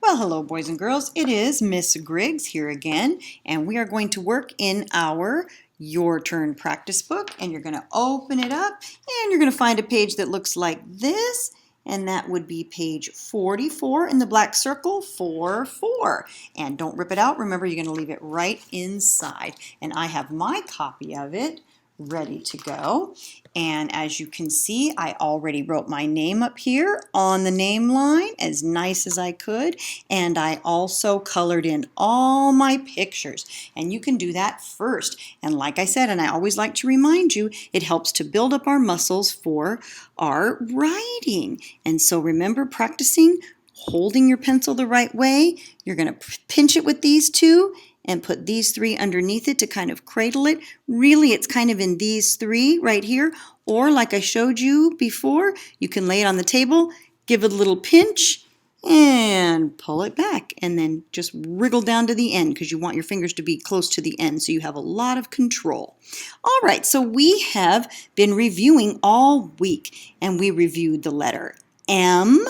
Well, hello boys and girls. It is Miss Griggs here again, and we are going to work in our Your Turn practice book, and you're going to open it up and you're going to find a page that looks like this, and that would be page 44 in the black circle, 4-4. And don't rip it out. Remember, you're going to leave it right inside. And I have my copy of it ready to go. And as you can see, I already wrote my name up here on the name line as nice as I could. And I also colored in all my pictures. And you can do that first. And like I said, and I always like to remind you, it helps to build up our muscles for our writing. And so remember practicing holding your pencil the right way. You're going to pinch it with these two and put these three underneath it to kind of cradle it. Really, it's kind of in these three right here. Or like I showed you before, you can lay it on the table, give it a little pinch, and pull it back. And then just wriggle down to the end because you want your fingers to be close to the end so you have a lot of control. All right, so we have been reviewing all week, and we reviewed the letter M,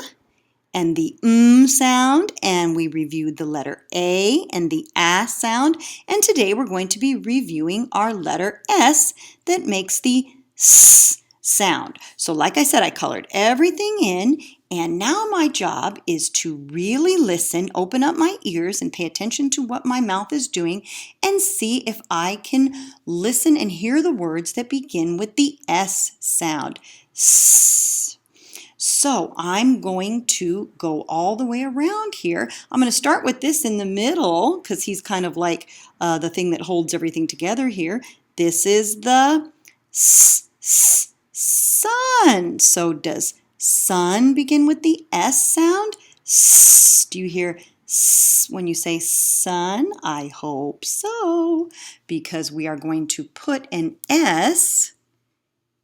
and the sound, and we reviewed the letter A and the sound, and today we're going to be reviewing our letter S that makes the S sound. So like I said, I colored everything in, and now my job is to really listen, open up my ears, and pay attention to what my mouth is doing, and see if I can listen and hear the words that begin with the S sound. S. So I'm going to go all the way around here. I'm going to start with this in the middle because he's kind of like the thing that holds everything together here. This is the sun. So does sun begin with the S sound? S. Do you hear S when you say sun? I hope so, because we are going to put an S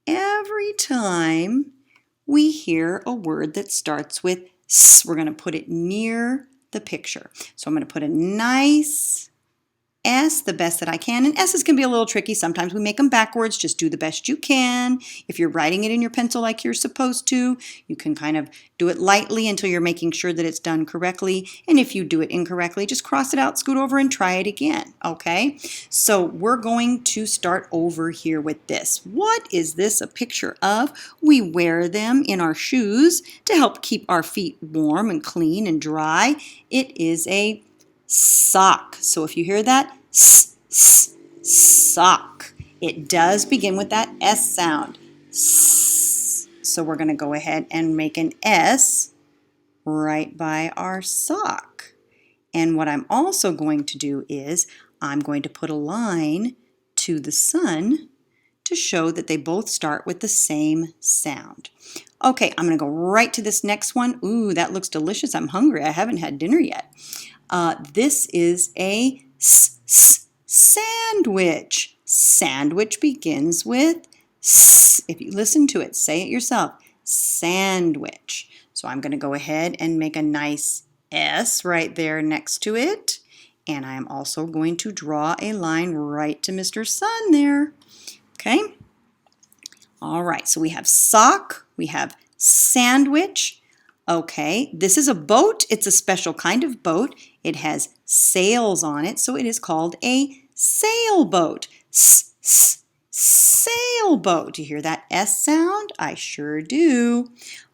every time we hear a word that starts with S. We're going to put it near the picture. So I'm going to put a nice S, the best that I can. And S's can be a little tricky. Sometimes we make them backwards. Just do the best you can. If you're writing it in your pencil like you're supposed to, you can kind of do it lightly until you're making sure that it's done correctly. And if you do it incorrectly, just cross it out, scoot over, and try it again. Okay? So we're going to start over here with this. What is this a picture of? We wear them in our shoes to help keep our feet warm and clean and dry. It is a sock. So if you hear that, sock. It does begin with that S sound. So we're going to go ahead and make an S right by our sock. And what I'm also going to do is I'm going to put a line to the sun to show that they both start with the same sound. Okay, I'm going to go right to this next one. Ooh, that looks delicious. I'm hungry. I haven't had dinner yet. This is a sandwich. Sandwich begins with S. If you listen to it, say it yourself. Sandwich. So I'm going to go ahead and make a nice S right there next to it. And I'm also going to draw a line right to Mr. Sun there. Okay? All right, so we have sock, we have sandwich. Okay, this is a boat. It's a special kind of boat. It has sails on it, so it is called a sailboat. Sailboat. Do you hear that S sound? I sure do.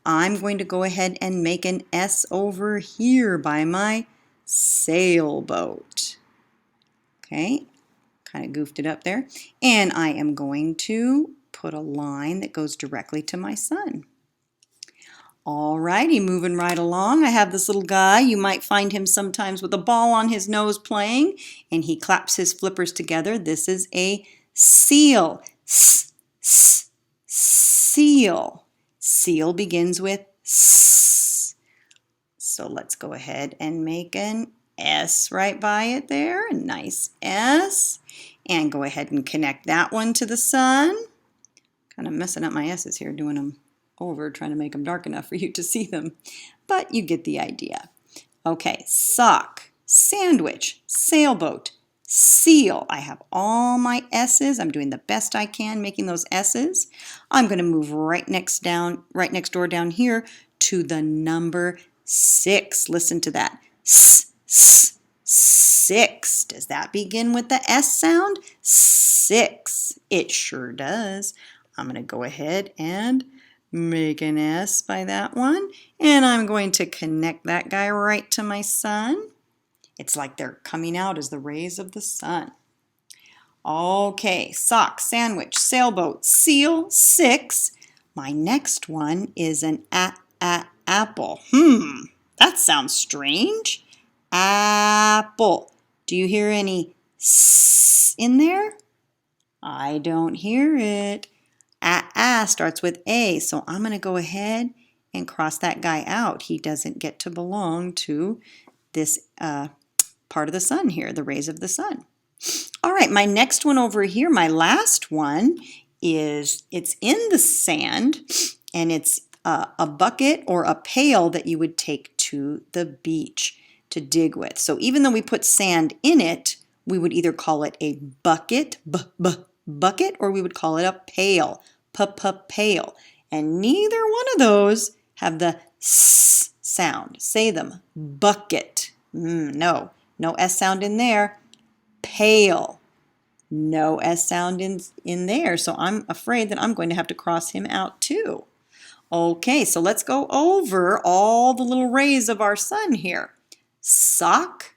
I'm going to go ahead and make an S over here by my sailboat. Okay, kind of goofed it up there. And I am going to put a line that goes directly to my sun. Alrighty, moving right along. I have this little guy. You might find him sometimes with a ball on his nose playing, and he claps his flippers together. This is a seal. Seal. Seal begins with S. So let's go ahead and make an S right by it there. A nice S. And go ahead and connect that one to the sun. Kind of messing up my S's here, doing them over, trying to make them dark enough for you to see them. But you get the idea. Okay, sock, sandwich, sailboat, seal. I have all my S's. I'm doing the best I can making those S's. I'm going to move right next door down here to the number 6. Listen to that. Six. Does that begin with the S sound? Six. It sure does. I'm going to go ahead and make an S by that one. And I'm going to connect that guy right to my sun. It's like they're coming out as the rays of the sun. Okay, sock, sandwich, sailboat, seal, six. My next one is an apple. That sounds strange. Apple. Do you hear any S in there? I don't hear it. Starts with A, so I'm going to go ahead and cross that guy out. He doesn't get to belong to this part of the sun here, the rays of the sun. All right, my next one over here, my last one it's in the sand, and it's a bucket or a pail that you would take to the beach to dig with. So even though we put sand in it, we would either call it a bucket, bucket, or we would call it a pail, pail. And neither one of those have the S sound. Say them, bucket. No S sound in there. Pail. No S sound in there, so I'm afraid that I'm going to have to cross him out too. Okay, so let's go over all the little rays of our sun here. Sock,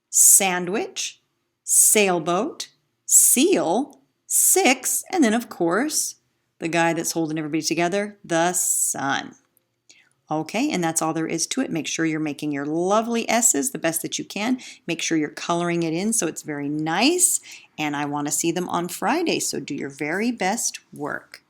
sandwich, sailboat, seal, six, and then of course, the guy that's holding everybody together, the sun. Okay, and that's all there is to it. Make sure you're making your lovely S's the best that you can. Make sure you're coloring it in so it's very nice. And I want to see them on Friday, so do your very best work.